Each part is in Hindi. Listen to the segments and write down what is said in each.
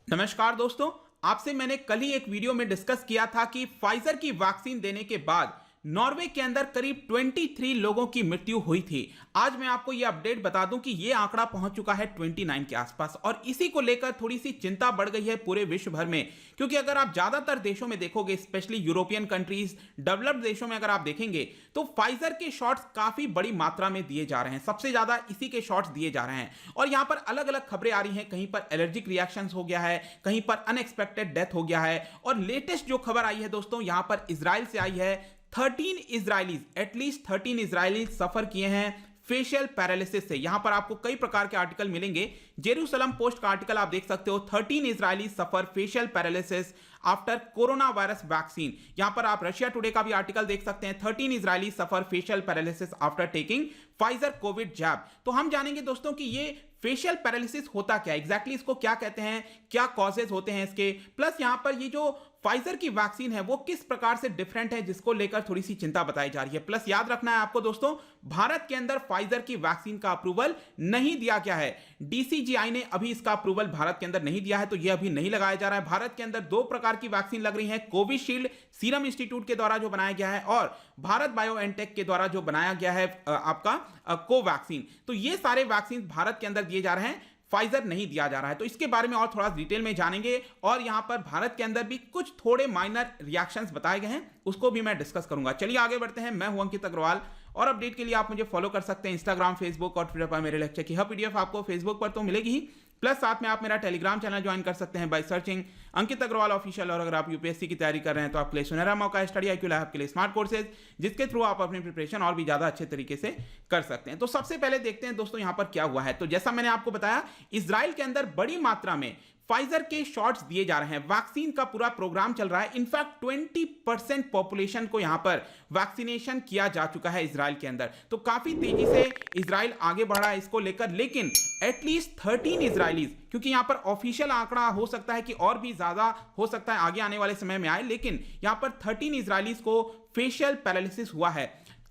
नमस्कार दोस्तों। आपसे मैंने कल ही एक वीडियो में डिस्कस किया था कि फाइजर की वैक्सीन देने के बाद नॉर्वे के अंदर करीब 23 लोगों की मृत्यु हुई थी। आज मैं आपको यह अपडेट बता दूं कि यह आंकड़ा पहुंच चुका है 29 के आसपास और इसी को लेकर थोड़ी सी चिंता बढ़ गई है पूरे विश्व भर में। क्योंकि अगर आप ज्यादातर देशों में देखोगे, स्पेशली यूरोपियन कंट्रीज, डेवलप्ड देशों में अगर आप देखेंगे तो फाइजर के शॉट्स काफी बड़ी मात्रा में दिए जा रहे हैं। सबसे ज्यादा इसी के शॉट्स दिए जा रहे हैं और यहां पर अलग अलग खबरें आ रही हैं। कहीं पर एलर्जिक रिएक्शंस हो गया है, कहीं पर अनएक्सपेक्टेड डेथ हो गया है। और लेटेस्ट जो खबर आई है दोस्तों, यहां पर इजराइल से आई है। 13 इजरायलीज, एटलीस्ट 13 इजरायलीज सफर किए हैं फेशियल पैरालिसिस से। यहां पर आपको कई प्रकार के आर्टिकल मिलेंगे। जेरूसलम पोस्ट का आर्टिकल आप देख सकते हो, 13 Israelis suffer facial paralysis after corona virus vaccine. यहां पर आप रशिया टुडे का भी आर्टिकल देख सकते हैं, 13 Israeli suffer facial paralysis after taking Pfizer COVID jab. तो हम जानेंगे दोस्तों कि ये फेशियल पैरालिसिस होता क्या है, एग्जैक्टली इसको क्या कहते हैं, क्या कॉजेज होते हैं इसके, प्लस यहां पर ये जो फाइजर की वैक्सीन है वो किस प्रकार से डिफरेंट है, जिसको लेकर थोड़ी सी चिंता बताई जा रही है। प्लस याद रखना है आपको दोस्तों, भारत के अंदर फाइजर की वैक्सीन का अप्रूवल नहीं दिया गया है। डीसीजीआई ने अभी इसका अप्रूवल भारत के अंदर नहीं दिया है, तो यह अभी नहीं लगाया जा रहा है। भारत के अंदर दो प्रकार की वैक्सीन लग रही है, कोविशील्ड सीरम इंस्टीट्यूट के द्वारा जो बनाया गया है और भारत बायोएनटेक के द्वारा जो बनाया गया है आपका कोवैक्सीन। तो ये सारे वैक्सीन भारत के अंदर दिए जा रहे हैं, फाइजर नहीं दिया जा रहा है। तो इसके बारे में और थोड़ा डिटेल में जानेंगे और यहां पर भारत के अंदर भी कुछ थोड़े माइनर रिएक्शंस बताए गए हैं, उसको भी मैं डिस्कस करूंगा। चलिए आगे बढ़ते हैं। मैं हूं अंकित अग्रवाल और अपडेट के लिए आप मुझे फॉलो कर सकते हैं इंस्टाग्राम, फेसबुक और ट्विटर पर। मेरे लेक्चर की हर पीडीएफ आपको फेसबुक पर तो मिलेगी ही, प्लस साथ में आप मेरा टेलीग्राम चैनल ज्वाइन कर सकते हैं by searching Ankit Agrawal official. और अगर आप यूपीएससी की तैयारी कर रहे हैं तो आपके लिए सुनहरा मौका है स्टडी IQ लैब के लिए स्मार्ट कोर्सेज, जिसके थ्रू आप अपनी प्रिपरेशन और भी ज्यादा अच्छे तरीके से कर सकते हैं। तो सबसे पहले देखते हैं दोस्तों यहां पर क्या हुआ है। तो जैसा मैंने आपको बताया, इजराइल के अंदर बड़ी मात्रा में फाइजर के शॉट्स दिए जा रहे हैं। वैक्सीन का पूरा प्रोग्राम चल रहा है। इनफैक्ट 20% पॉपुलेशन को यहां पर वैक्सीनेशन किया जा चुका है इजराइल के अंदर। तो काफी तेजी से इजराइल आगे बढ़ा है इसको लेकर। लेकिन एटलीस्ट 13 इजरायलीज, क्योंकि यहां पर ऑफिशियल आंकड़ा हो सकता है कि और भी ज्यादा हो सकता है आगे आने वाले समय में आए, लेकिन यहां पर 13 इजरायलीज को फेशियल पैरालिसिस हुआ है।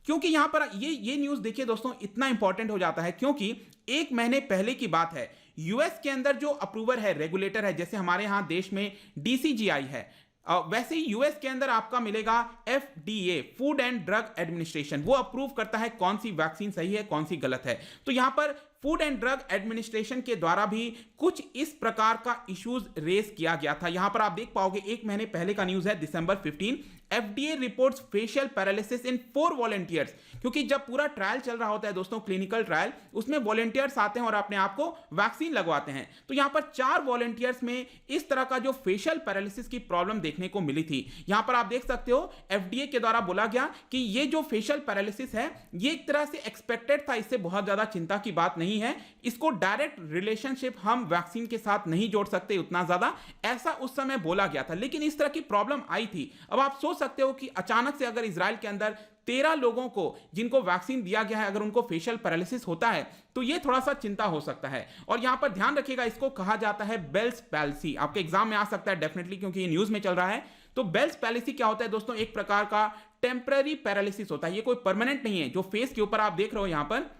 क्योंकि यहां पर ये न्यूज देखिए दोस्तों, इतना इंपॉर्टेंट हो जाता है क्योंकि एक महीने पहले की बात है, यूएस के अंदर जो अप्रूवर है, रेगुलेटर है, जैसे हमारे यहां देश में डीसीजीआई है, वैसे ही यूएस के अंदर आपका मिलेगा FDA, food and drug administration. वो अप्रूव करता है कौन सी वैक्सीन सही है, कौन सी गलत है। तो यहां पर फूड एंड ड्रग एडमिनिस्ट्रेशन के द्वारा भी कुछ इस प्रकार का इश्यूज रेस किया गया था। यहां पर आप देख पाओगे, एक महीने पहले का न्यूज है, December 15, FDA reports facial paralysis in 4 volunteers. क्योंकि जब पूरा ट्रायल चल रहा होता है दोस्तों, क्लिनिकल ट्रायल, उसमें वॉलंटियर्स आते हैं और अपने आप को वैक्सीन लगवाते हैं। तो यहां पर 4 वॉलंटियर्स में इस तरह का जो फेशियल पैरालिसिस की प्रॉब्लम देखने को मिली थी। यहां पर आप देख सकते हो, FDA के द्वारा बोला गया कि ये जो फेशियल पैरालिसिस है, ये एक तरह से एक्सपेक्टेड था, इससे बहुत ज्यादा चिंता की बात नहीं है। इसको डायरेक्ट रिलेशनशिप हम वैक्सीन के साथ नहीं जोड़ सकते उतना ज्यादा, ऐसा उस समय बोला गया था। लेकिन इस तरह की प्रॉब्लम आई थी। अब आप सोच सकते हो कि अचानक से अगर इजराइल के अंदर 13 लोगों को जिनको वैक्सीन दिया गया है, अगर उनको फेशियल पैरालिसिस होता है तो यह थोड़ा सा चिंता हो सकता है। और यहां पर ध्यान रखिएगा, इसको कहा जाता है बेल्स पैल्सी। आपके एग्जाम में आ सकता है डेफिनेटली, क्योंकि ये न्यूज में चल रहा है। तो बेल्स पैल्सी क्या होता है दोस्तों? एक प्रकार का टेम्पररी पैरालिसिस होता है। ये कोई परमानेंट नहीं है। जो फेस के ऊपर आप देख रहे हो, यहां पर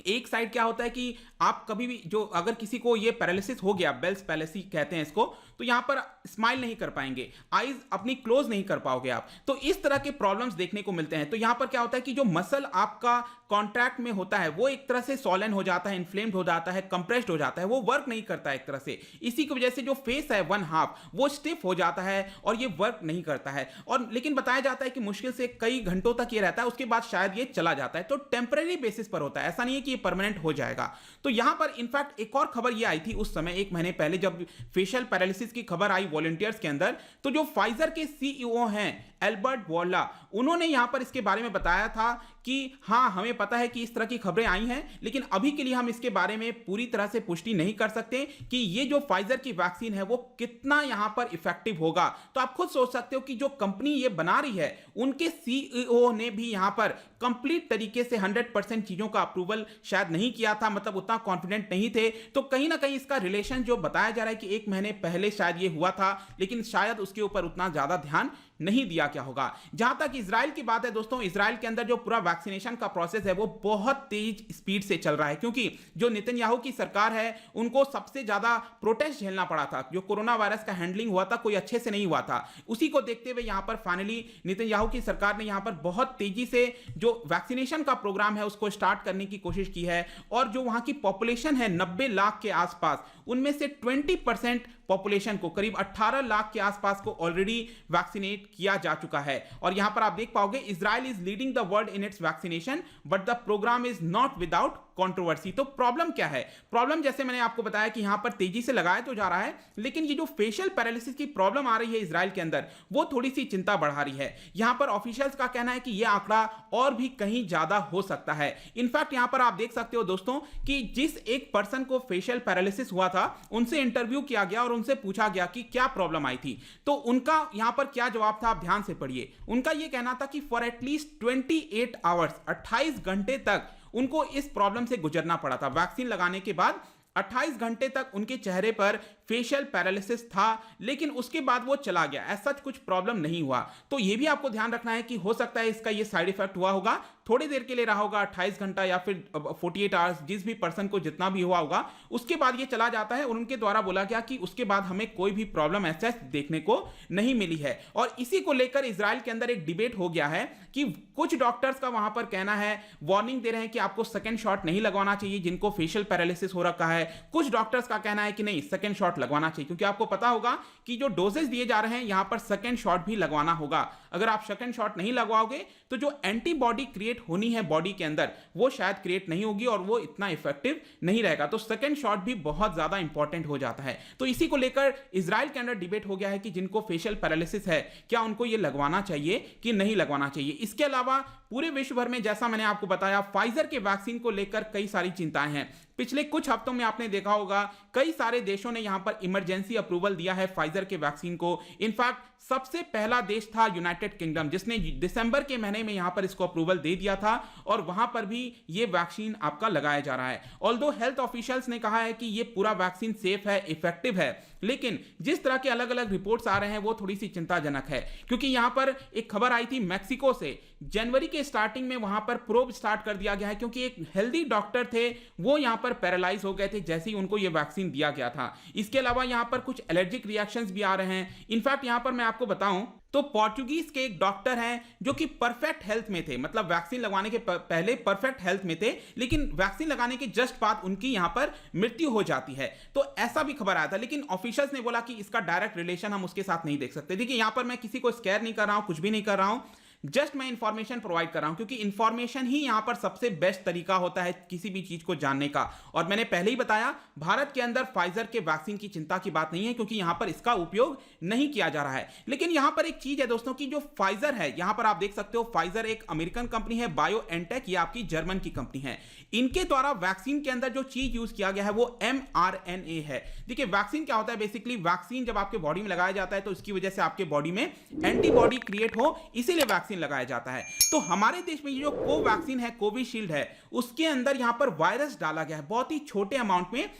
एक साइड क्या होता है कि आप कभी भी जो अगर किसी को ये पैरालिसिस हो गया, बेल्स पैलेसी कहते हैं इसको, तो यहां पर स्माइल नहीं कर पाएंगे, आईज अपनी क्लोज नहीं कर पाओगे आप। तो इस तरह के प्रॉब्लम्स देखने को मिलते हैं। तो यहां पर क्या होता है कि जो मसल आपका कॉन्ट्रैक्ट में होता है वो एक तरह से सॉलन हो जाता है, इन्फ्लेम्ड हो जाता है, कंप्रेस्ड हो जाता है, वो वर्क नहीं करता है एक तरह से। इसी की वजह से जो फेस है 1/2 वो स्टिफ हो जाता है और ये वर्क नहीं करता है। और लेकिन बताया जाता है कि मुश्किल से कई घंटों तक ये रहता है, उसके बाद शायद ये चला जाता है। तो टेम्पररी बेसिस पर होता है, ऐसा नहीं है कि ये परमानेंट हो जाएगा। तो यहां पर इनफैक्ट एक और खबर ये आई थी उस समय, एक महीने पहले जब फेशियल पैरालिसिस की खबर आई वॉलंटियर्स के अंदर, तो जो फाइजर के CEO हैं एल्बर्ट बोर्ला, उन्होंने यहां पर इसके बारे में बताया था कि हां, हमें पता है कि इस तरह की खबरें आई हैं, लेकिन अभी के लिए हम इसके बारे में पूरी तरह से पुष्टि नहीं कर सकते कि ये जो फाइजर की वैक्सीन है वो कितना यहां पर इफेक्टिव होगा। तो आप खुद सोच सकते हो कि जो कंपनी ये बना रही है, उनके CEO ने भी यहां पर कंप्लीट तरीके से 100% चीजों का अप्रूवल शायद नहीं किया था, मतलब उतना कॉन्फिडेंट नहीं थे। तो कहीं ना कहीं इसका रिलेशन जो बताया जा रहा है कि एक महीने पहले शायद ये हुआ था, लेकिन शायद उसके ऊपर उतना ज्यादा ध्यान नहीं दिया क्या होगा। जहां तक इजराइल की बात है दोस्तों, इजराइल के अंदर जो पूरा वैक्सीनेशन का प्रोसेस है वो बहुत तेज स्पीड से चल रहा है, क्योंकि जो नेतन्याहू की सरकार है उनको सबसे ज्यादा प्रोटेस्ट झेलना पड़ा था। जो कोरोना वायरस का हैंडलिंग हुआ था कोई अच्छे से नहीं हुआ था, उसी को देखते हुए यहां पर फाइनली नेतन्याहू की सरकार ने यहां पर बहुत तेजी से जो वैक्सीनेशन का प्रोग्राम है उसको स्टार्ट करने की कोशिश की है। और जो वहां की पॉपुलेशन है 90 लाख के आसपास, उनमें से 20% पॉपुलेशन को, करीब 18 लाख के आसपास को ऑलरेडी वैक्सीनेट किया जा चुका है। और यहां पर आप देख पाओगे Israel is leading the world in its vaccination but the program is not without controversy. तो प्रॉब्लम क्या है? प्रॉब्लम जैसे मैंने आपको बताया कि यहां पर तेजी से लगाया तो जा रहा है, लेकिन ये जो फेशियल पैरालिसिस की प्रॉब्लम आ रही है इजराइल के अंदर वो थोड़ी सी चिंता बढ़ा रही है। यहां पर ऑफिशियल्स का कहना है कि यह आंकड़ा और भी कहीं ज्यादा हो सकता है। इनफैक्ट यहां पर आप देख सकते हो दोस्तों कि जिस एक पर्सन को फेशियल पैरालिसिस हुआ था उनसे इंटरव्यू किया गया और उनसे पूछा गया कि क्या प्रॉब्लम आई थी, तो उनका यहां पर क्या जवाब था आप ध्यान से पढ़िए। उनका यह कहना था कि फॉर एटलीस्ट 28 आवर्स, 28 घंटे तक उनको इस प्रॉब्लम से गुजरना पड़ा था। वैक्सीन लगाने के बाद 28 घंटे तक उनके चेहरे पर फेशियल पैरालिसिस था, लेकिन उसके बाद वो चला गया, ऐसा कुछ प्रॉब्लम नहीं हुआ। तो ये भी आपको ध्यान रखना है कि हो सकता है इसका ये साइड इफेक्ट हुआ होगा, थोड़ी देर के लिए रहा होगा, 28 घंटा या फिर 48 आवर्स, जिस भी पर्सन को जितना भी हुआ होगा, उसके बाद ये चला जाता है। और उनके द्वारा बोला गया कि उसके बाद हमें कोई भी प्रॉब्लम ऐसा देखने को नहीं मिली है। और इसी को लेकर इजराइल के अंदर एक डिबेट हो गया है कि कुछ डॉक्टर्स का वहां पर कहना है, वार्निंग दे रहे हैं कि आपको सेकेंड शॉट नहीं लगवाना चाहिए जिनको फेशियल पैरालिसिस हो रखा है। कुछ डॉक्टर्स का कहना है कि नहीं, सेकेंड शॉट लगवाना चाहिए, क्योंकि आपको पता होगा कि जो डोजेस दिए जा रहे हैं यहां पर सेकेंड शॉट भी लगवाना होगा। अगर आप सेकेंड शॉट नहीं लगवाओगे तो जो एंटीबॉडी क्रिएट होनी है बॉडी के अंदर वो शायद क्रिएट नहीं होगी और वो इतना इफेक्टिव नहीं रहेगा। तो सेकेंड शॉट भी बहुत ज्यादा इंपॉर्टेंट हो जाता है। तो इसी को लेकर इजराइल के अंदर डिबेट हो गया है कि जिनको फेशियल पैरालिसिस है क्या उनको ये लगवाना चाहिए कि नहीं लगवाना चाहिए। इसके अलावा पूरे विश्व भर में जैसा मैंने आपको बताया फाइजर के वैक्सीन को लेकर कई सारी चिंताएं हैं। पिछले कुछ हफ्तों में आपने देखा होगा कई सारे देशों ने यहां पर इमरजेंसी अप्रूवल दिया है फाइजर के वैक्सीन को। इनफैक्ट सबसे पहला देश था यूनाइटेड किंगडम, जिसने दिसंबर के महीने में यहां पर इसको अप्रूवल दे दिया था और वहां पर भी ये वैक्सीन आपका लगाया जा रहा है। ऑल्दो हेल्थ ऑफिशियल्स ने कहा है कि ये पूरा वैक्सीन सेफ है, इफेक्टिव है, लेकिन जिस तरह के अलग अलग रिपोर्ट्स आ रहे हैं वो थोड़ी सी चिंताजनक है। क्योंकि यहां पर एक खबर आई थी मैक्सिको से, जनवरी के स्टार्टिंग में वहां पर प्रोब स्टार्ट कर दिया गया है, क्योंकि एक हेल्दी डॉक्टर थे वो यहां पर पैरालाइज हो गए थे जैसे ही उनको ये वैक्सीन दिया गया था। इसके अलावा यहां पर कुछ एलर्जिक रिएक्शंस भी आ रहे हैं। इनफैक्ट यहां पर मैं आपको बताऊं तो पोर्चुगीज के एक डॉक्टर हैं जो कि परफेक्ट हेल्थ में थे, मतलब वैक्सीन लगाने के पहले परफेक्ट हेल्थ में थे, लेकिन वैक्सीन लगाने के जस्ट बाद उनकी यहां पर मृत्यु हो जाती है। तो ऐसा भी खबर आया था, लेकिन ऑफिशियल्स ने बोला कि इसका डायरेक्ट रिलेशन हम उसके साथ नहीं देख सकते। देखिए यहां पर मैं किसी को स्कैर नहीं कर रहा हूं, कुछ भी नहीं कर रहा हूं, जस्ट मैं इंफॉर्मेशन प्रोवाइड कर रहा हूं, क्योंकि इंफॉर्मेशन ही यहां पर सबसे बेस्ट तरीका होता है किसी भी चीज को जानने का। और मैंने पहले ही बताया भारत के अंदर फाइजर के वैक्सीन की चिंता की बात नहीं है, क्योंकि यहां पर इसका उपयोग नहीं किया जा रहा है। लेकिन यहां पर एक चीज है दोस्तों की जो फाइजर है, यहां पर आप देख सकते हो फाइजर एक अमेरिकन कंपनी है, बायो एनटेक ये आपकी जर्मन की कंपनी है। इनके द्वारा वैक्सीन के अंदर जो चीज यूज किया गया है वो mRNA है। देखिए वैक्सीन क्या होता है, बेसिकली वैक्सीन जब आपके बॉडी में लगाया जाता है तो इसकी वजह से आपके बॉडी में एंटीबॉडी क्रिएट हो, इसीलिए वैक्सीन लगाया जाता है। तो हमारे देश में ये जो कोवैक्सीन है, कोविशील्ड है, उसके अंदर यहां पर वायरस डाला गया है, बहुत ही छोटे अमाउंट में,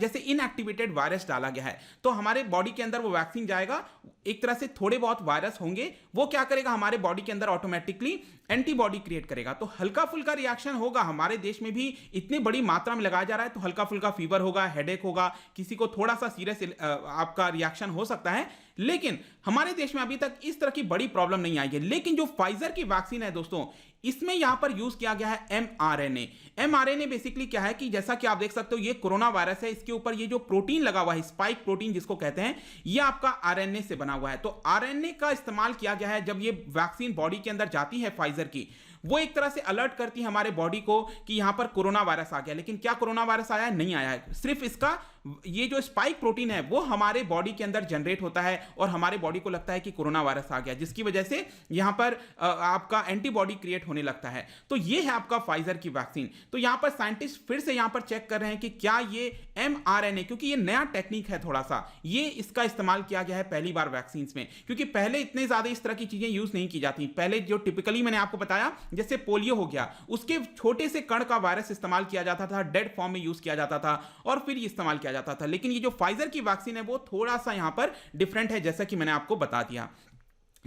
जैसे इनएक्टिवेटेड वायरस डाला गया है। तो हमारे बॉडी के अंदर वो वैक्सीन जाएगा, एक तरह से थोड़े बहुत वायरस होंगे, वो क्या करेगा हमारे बॉडी के अंदर ऑटोमेटिकली एंटीबॉडी क्रिएट करेगा। तो हल्का फुल्का रिएक्शन होगा, हमारे देश में भी इतनी बड़ी मात्रा में लगाया जा रहा है तो हल्का फुल्का फीवर होगा, हेडेक होगा, किसी को थोड़ा सा सीरियस आपका रिएक्शन हो सकता है, लेकिन हमारे देश में अभी तक इस तरह की बड़ी प्रॉब्लम नहीं आई है। लेकिन जो फाइजर की वैक्सीन है दोस्तों, इसमें यहां पर यूज किया गया है mRNA। mRNA बेसिकली क्या है कि जैसा कि आप देख सकते हो ये कोरोना वायरस है, इसके ऊपर ये जो प्रोटीन लगा हुआ है, स्पाइक प्रोटीन जिसको कहते हैं, ये आपका आरएनए से बना हुआ है। तो आरएनए का इस्तेमाल किया गया है। जब ये वैक्सीन बॉडी के अंदर जाती है फाइजर की, वो एक तरह से अलर्ट करती है हमारे बॉडी को कि यहां पर कोरोना वायरस आ गया। लेकिन क्या कोरोना वायरस आया है? नहीं आया है। सिर्फ इसका ये जो स्पाइक प्रोटीन है वो हमारे बॉडी के अंदर जनरेट होता है और हमारे बॉडी को लगता है कि कोरोना वायरस आ गया, जिसकी वजह से यहां पर आपका एंटीबॉडी क्रिएट होने लगता है। तो ये है आपका फाइजर की वैक्सीन। तो यहां पर साइंटिस्ट फिर से यहां पर चेक कर रहे हैं कि क्या ये mRNA, क्योंकि ये नया टेक्निक है थोड़ा सा, ये इसका इस्तेमाल किया गया है पहली बार वैक्सीन में, क्योंकि पहले इतने ज्यादा इस तरह की चीजें यूज नहीं की जाती। पहले जो टिपिकली मैंने आपको बताया जैसे पोलियो हो गया, उसके छोटे से कण का वायरस इस्तेमाल किया जाता था, डेड फॉर्म में यूज किया जाता था और फिर इस्तेमाल किया जाता था। लेकिन ये जो फाइजर की वैक्सीन है वो थोड़ा सा यहां पर डिफरेंट है, जैसा कि मैंने आपको बता दिया।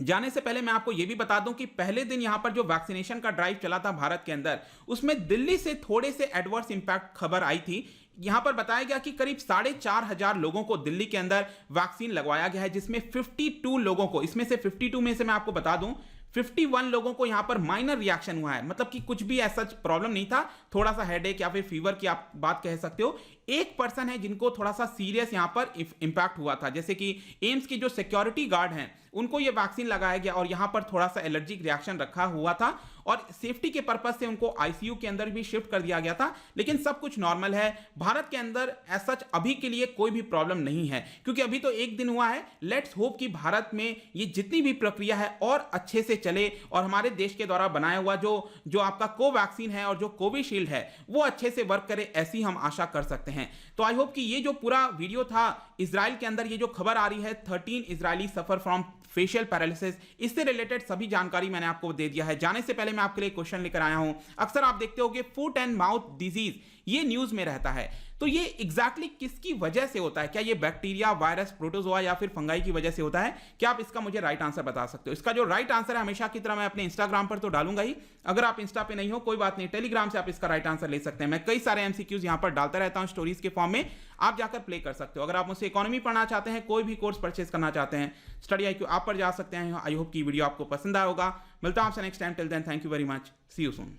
जाने से पहले मैं आपको यह भी बता दूं कि पहले दिन यहां पर जो वैक्सीनेशन का ड्राइव चला था भारत के अंदर, उसमें दिल्ली से थोड़े से एडवर्स इंपैक्ट खबर आई थी। यहां पर बताया गया कि करीब 4,500 लोगों को दिल्ली के अंदर वैक्सीन लगवाया गया है, जिसमें 52 लोगों को, इसमें से 52 में से मैं आपको बता दूं 51 लोगों को यहां पर माइनर रिएक्शन हुआ है, मतलब कि कुछ भी ऐसा प्रॉब्लम नहीं था, थोड़ा सा हेडेक या फिर फीवर की आप बात कह सकते हो। एक पर्सन है जिनको थोड़ा सा सीरियस यहां पर इंपैक्ट हुआ था, जैसे कि एम्स की जो सिक्योरिटी गार्ड हैं उनको ये वैक्सीन लगाया गया और यहां पर थोड़ा सा एलर्जिक रिएक्शन रखा हुआ था और सेफ्टी के पर्पज से उनको आईसीयू के अंदर भी शिफ्ट कर दिया गया था, लेकिन सब कुछ नॉर्मल है। भारत के अंदर ऐसा अभी के लिए कोई भी प्रॉब्लम नहीं है, क्योंकि अभी तो एक दिन हुआ है। लेट्स होप कि भारत में ये जितनी भी प्रक्रिया है और अच्छे से चले और हमारे देश के द्वारा बनाया हुआ जो आपका कोवैक्सीन है और जो कोविशील्ड है वो अच्छे से वर्क करे, ऐसी हम आशा कर सकते हैं। तो आई होप कि ये जो पूरा वीडियो था, इजराइल के अंदर ये जो खबर आ रही है 13 Israeli suffer from facial paralysis, इससे रिलेटेड सभी जानकारी मैंने आपको दे दिया है। जाने से पहले मैं आपके लिए क्वेश्चन लेकर आया हूं। अक्सर आप देखते होंगे फुट एंड माउथ डिजीज ये न्यूज में रहता है, तो ये एग्जैक्टली किसकी वजह से होता है? क्या ये बैक्टीरिया, वायरस, प्रोटोजोआ या फिर फंगाई की वजह से होता है? क्या आप इसका मुझे राइट आंसर बता सकते हो? इसका जो राइट आंसर है हमेशा की तरह मैं अपने इंस्टाग्राम पर तो डालूंगा ही। अगर आप इंस्टा पे नहीं हो कोई बात नहीं, टेलीग्राम से आप इसका राइट आंसर ले सकते हैं। मैं कई सारे एमसीक्यूज यहां पर डालता रहता हूं स्टोरीज के फॉर्म में, आप जाकर प्ले कर सकते हो। अगर आप मुझसे इकोनॉमी पढ़ना चाहते हैं, कोई भी कोर्स परचेज करना चाहते हैं, स्टडी IQ आप पर जा सकते हैं। आई होप की वीडियो आपको पसंद आया होगा। मिलता हूं आपसे next time. Till then thank you very much, see you soon.